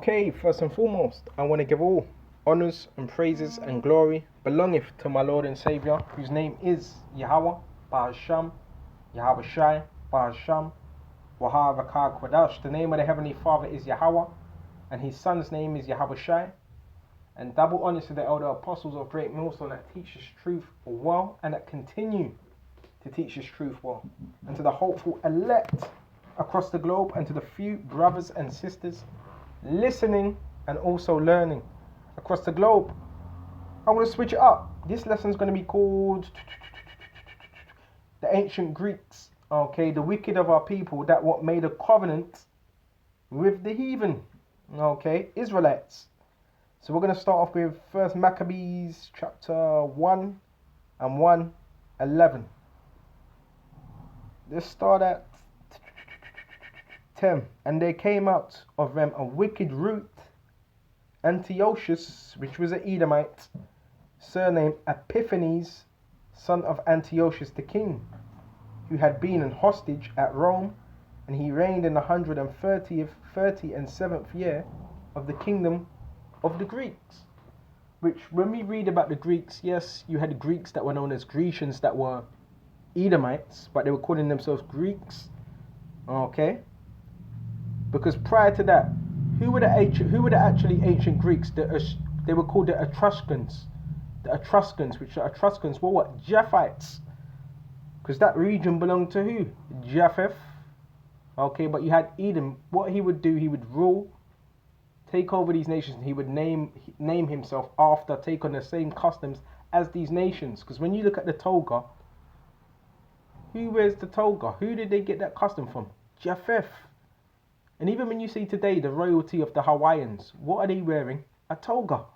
Okay, first and foremost, I want to give all honors and praises and glory belongeth to my Lord and Savior, whose name is Yahweh, Bahasham, Yahweh Shai, Bahasham, Wahavakar Kwadash. The name of the Heavenly Father is Yahweh, and his Son's name is Yahweh Shai. And double honors to the elder apostles of Great Millstone that teach this truth well and that continue to teach this truth well. And to the hopeful elect across the globe, and to the few brothers and sisters listening and also learning across the globe. I want to switch it up. This lesson is going to be called the ancient Greeks, okay, the wicked of our people that what made a covenant with the heathen, okay, Israelites. So we're going to start off with First Maccabees chapter 1 and 1:11. Let's start at 10. And there came out of them a wicked root, Antiochus, which was an Edomite, surnamed Epiphanes, son of Antiochus the king, who had been an hostage at Rome, and he reigned in the 137th year of the kingdom of the Greeks. Which, when we read about the Greeks, yes, you had Greeks that were known as Grecians that were Edomites, but they were calling themselves Greeks, okay? Because prior to that, who were the actually ancient Greeks? They were called the Etruscans. The Etruscans, which the Etruscans were what? Japhites. Because that region belonged to who? Japheth. Okay, but you had Edom. What he would do, he would rule, take over these nations. He would name himself after, take on the same customs as these nations. Because when you look at the toga, who wears the toga? Who did they get that custom from? Japheth. And even when you see today the royalty of the Hawaiians, what are they wearing? A toga.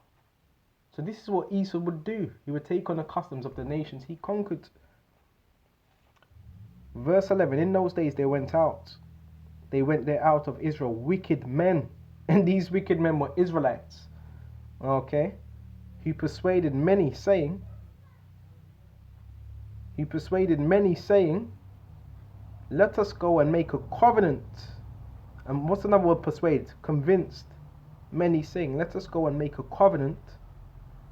So this is what Esau would do. He would take on the customs of the nations he conquered. Verse 11, in those days they went there out of Israel wicked men. And these wicked men were Israelites. Okay. He persuaded many saying, let us go and make a covenant. And what's another word? Persuade. Convinced. Many saying, let us go and make a covenant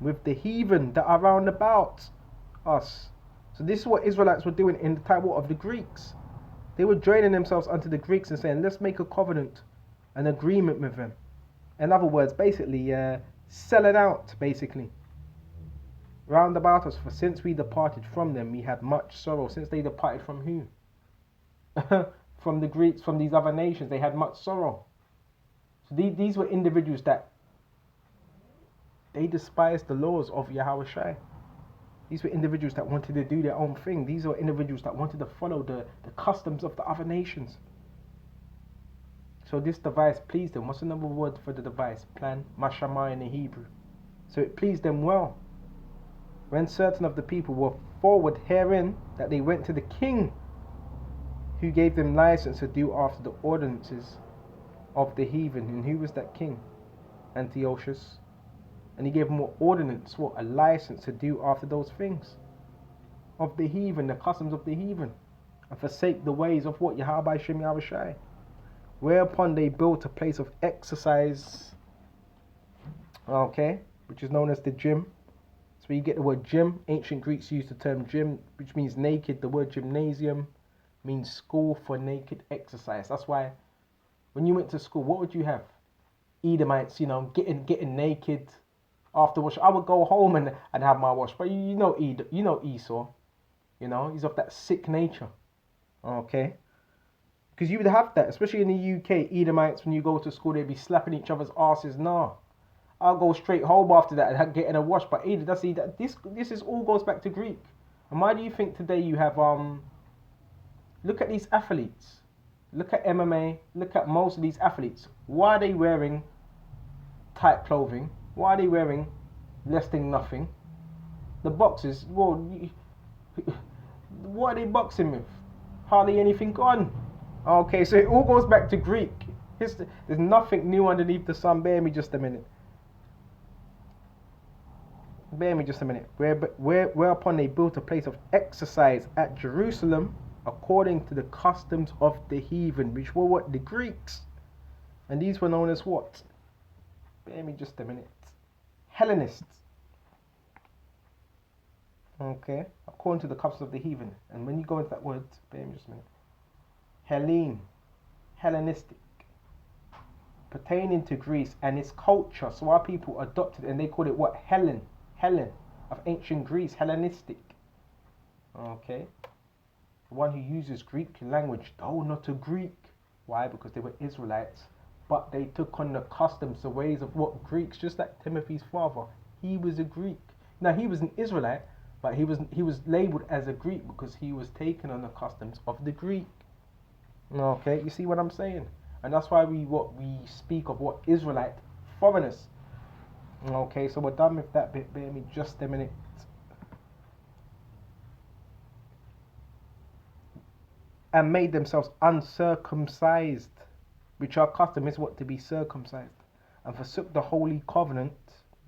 with the heathen that are round about us. So this is what Israelites were doing in the time of the Greeks. They were joining themselves unto the Greeks and saying, let's make a covenant, an agreement with them. In other words, basically, sell it out, basically. Round about us, for since we departed from them, we had much sorrow. Since they departed from who? From the Greeks, from these other nations, they had much sorrow. So these were individuals that they despised the laws of Yahweh Shai. These were individuals that wanted to do their own thing. These were individuals that wanted to follow the customs of the other nations. So this device pleased them. What's another word for the device? Plan, mashama in the Hebrew. So it pleased them well. When certain of the people were forward herein, that they went to the king, who gave them license to do after the ordinances of the heathen. And who was that king? Antiochus. And he gave them what ordinance, what a license to do after those things of the heathen, the customs of the heathen, and forsake the ways of what? Yahweh Shem Yahweh Shai. Whereupon they built a place of exercise, okay, which is known as the gym. So you get the word gym. Ancient Greeks used the term gym, which means naked. The word gymnasium means school for naked exercise. That's why when you went to school, what would you have? Edomites, getting naked after wash. I would go home and have my wash. But you know Esau, he's of that sick nature. Okay. Because you would have that, especially in the UK, Edomites, when you go to school, they'd be slapping each other's asses. Nah. I'll go straight home after that and get in a wash. But this is all goes back to Greek. And why do you think today you have look at these athletes. Look at MMA. Look at most of these athletes. Why are they wearing tight clothing? Why are they wearing less than nothing? The boxers, well, what are they boxing with? Hardly anything on. Okay, so it all goes back to Greek. There's nothing new underneath the sun. Bear me just a minute. Whereupon they built a place of exercise at Jerusalem, according to the customs of the heathen, which were what? The Greeks. And these were known as what? Bear me just a minute. Hellenists. Okay, according to the customs of the heathen. And when you go into that word, bear me just a minute. Hellene, Hellenistic, pertaining to Greece and its culture. So our people adopted it and they called it what? Helen of ancient Greece, Hellenistic. Okay, the one who uses Greek language, though not a Greek. Why? Because they were Israelites, but they took on the customs, the ways of what Greeks. Just like Timothy's father, he was a Greek. Now he was an Israelite, but he was labeled as a Greek because he was taken on the customs of the Greek. Okay, you see what I'm saying? And that's why we speak of what Israelite foreigners. Okay, so we're done with that bit. Bear me just a minute. And made themselves uncircumcised, which our custom is what? To be circumcised, and forsook the holy covenant,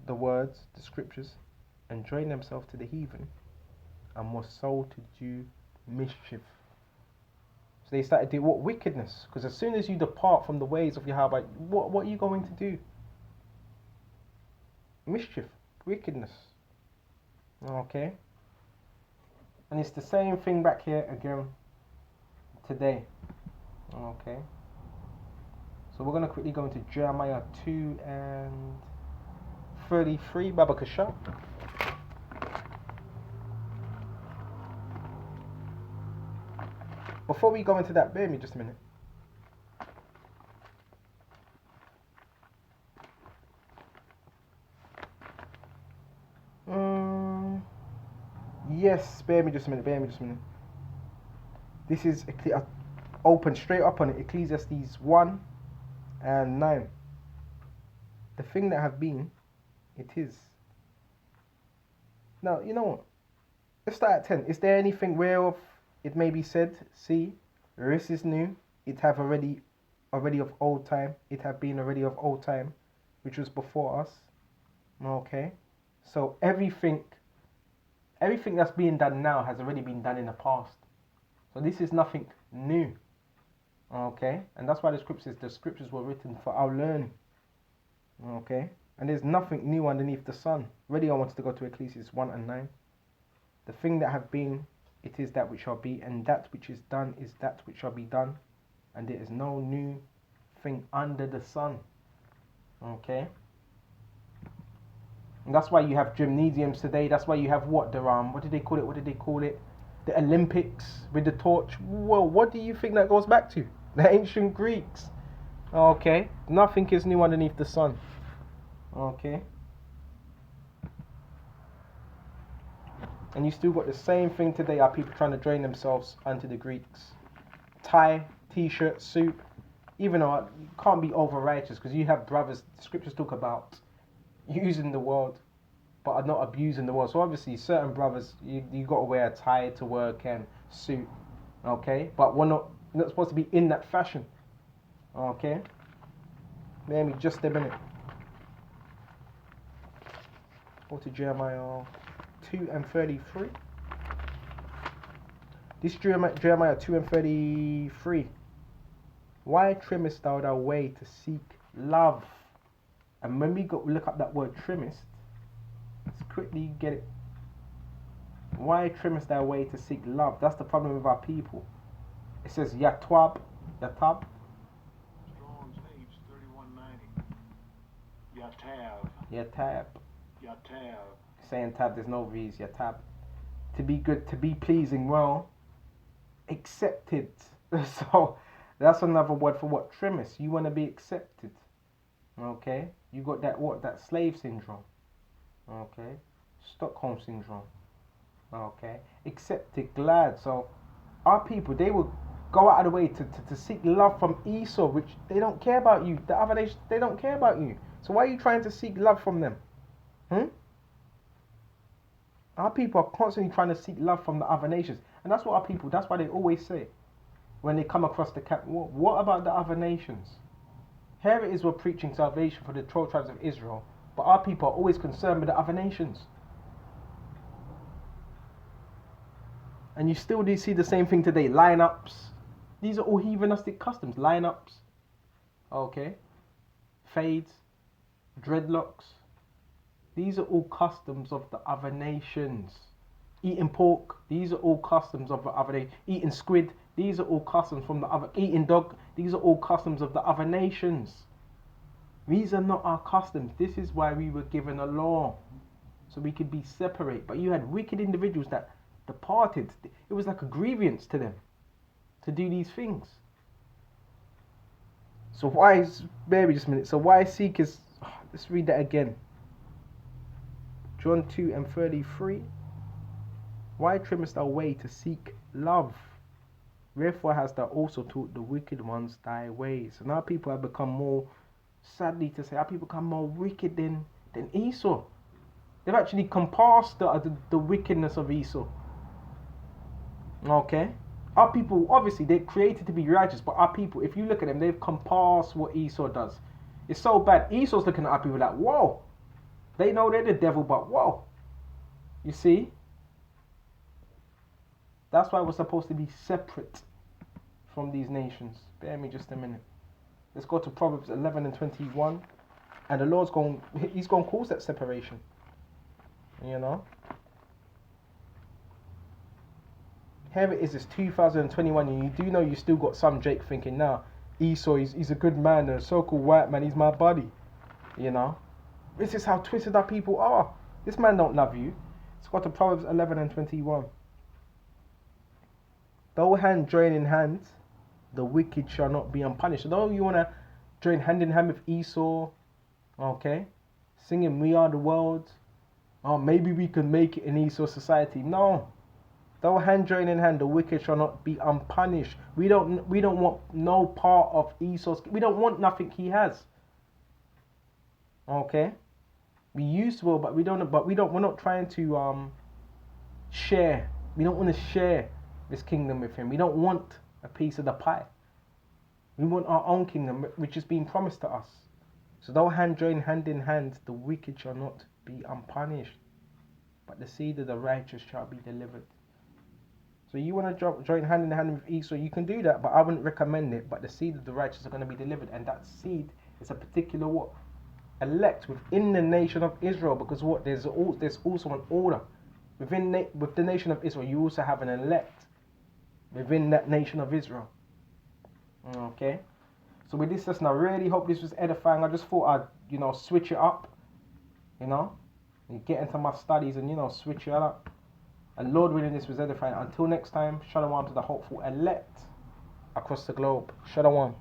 the words, the scriptures, and joined themselves to the heathen, and were sold to do mischief. So they started doing what? Wickedness. Because as soon as you depart from the ways of Yahweh, what are you going to do? Mischief, wickedness. Okay. And it's the same thing back here again today. Okay. So we're going to quickly go into Jeremiah 2:33. Baba Kasha. Before we go into that, bear me just a minute. Yes, bear me just a minute. This is open straight up on it. Ecclesiastes 1:9. The thing that have been, it is. Now, you know what? Let's start at 10. Is there anything whereof it may be said, see, this is new, it have already of old time, it have been already of old time, which was before us. Okay. So everything that's being done now has already been done in the past. So this is nothing new. Okay. And that's why the scriptures were written for our learning. Okay. And there's nothing new underneath the sun. Really, I wanted to go to Ecclesiastes 1:9. The thing that have been, it is that which shall be, and that which is done is that which shall be done, and there is no new thing under the sun. Okay. And that's why you have gymnasiums today. That's why you have what did they call it? The Olympics with the torch. Well, what do you think that goes back to? The ancient Greeks. Okay. Nothing is new underneath the sun. Okay. And you still got the same thing today. Are people trying to drain themselves onto the Greeks? Tie, t-shirt, suit. Even though you can't be over righteous, because you have brothers. The scriptures talk about using the world, but are not abusing the world. So obviously, certain brothers, you got to wear a tie to work and suit. Okay, but we're not supposed to be in that fashion. Okay. Let me just a minute. Go to Jeremiah 2:33. This Jeremiah 2:33. Why trimmest thou thy way to seek love? And when we look up that word trimmest, let's quickly get it. Why trimmest thy way to seek love? That's the problem with our people. It says yatab. Strong's H 3190. Yatab. Saying tab, there's no V's. Yatab. To be good, to be pleasing, well, accepted. So that's another word for what? Trimmest. You want to be accepted. Okay. You got that slave syndrome. Okay. Stockholm syndrome. Okay. Accepted, glad. So our people, they will go out of the way to seek love from Esau, which they don't care about you. The other nations, they don't care about you. So why are you trying to seek love from them? Our people are constantly trying to seek love from the other nations. And that's what that's why they always say when they come across the camp, what about the other nations? Here it is, we're preaching salvation for the 12 tribes of Israel, but our people are always concerned with the other nations. And you still do see the same thing today. Lineups. These are all heathenistic customs. Lineups. Okay. Fades. dreadlocks. These are all customs of the other nations. Eating pork, these are all customs of the other nations. Eating squid, these are all customs from the other. Eating dog, these are all customs of the other nations. These are not our customs. This is why we were given a law, so we could be separate. But you had wicked individuals that departed. It was like a grievance to them to do these things. So why is, bear with just a minute. So why seekers, let's read that again. John 2:33. Why trimmest thou way to seek love? Wherefore hast thou also taught the wicked ones thy ways? So now people have become more, sadly to say, our people become more wicked than Esau. They've actually compassed the wickedness of Esau. Okay? Our people, obviously, they're created to be righteous, but our people, if you look at them, they've compassed what Esau does. It's so bad. Esau's looking at our people like, whoa. They know they're the devil, but whoa. You see? That's why we're supposed to be separate from these nations. Bear me just a minute. Let's go to Proverbs 11:21. And the Lord's He's going to cause that separation. You know? Here it is, it's 2021, and you do know you still got some Jake thinking, now, Esau, he's a good man, a so-called white man, he's my buddy. You know? This is how twisted our people are. This man don't love you. Let's go to Proverbs 11:21. Though hand join in hand, the wicked shall not be unpunished. So though you want to join hand in hand with Esau, okay, singing we are the world, oh, maybe we can make it in Esau's society. No. Though hand join in hand, the wicked shall not be unpunished. We don't want no part of Esau's. We don't want nothing he has. Okay, we used to, but we don't. We're not trying to share. We don't want to share this kingdom with him. We don't want a piece of the pie. We want our own kingdom, which is being promised to us. So though hand join hand in hand, the wicked shall not be unpunished, but the seed of the righteous shall be delivered. So you want to join hand in hand with Esau, you can do that, but I wouldn't recommend it. But the seed of the righteous are going to be delivered, and that seed is a particular what? Elect within the nation of Israel, because what? There's also an order with the nation of Israel. You also have an elect within that nation of Israel. Okay. So with this lesson, I really hope this was edifying. I just thought I'd switch it up, and get into my studies and switch it up. And Lord willing, this was edifying. Until next time, shalom to the hopeful elect across the globe. Shalom.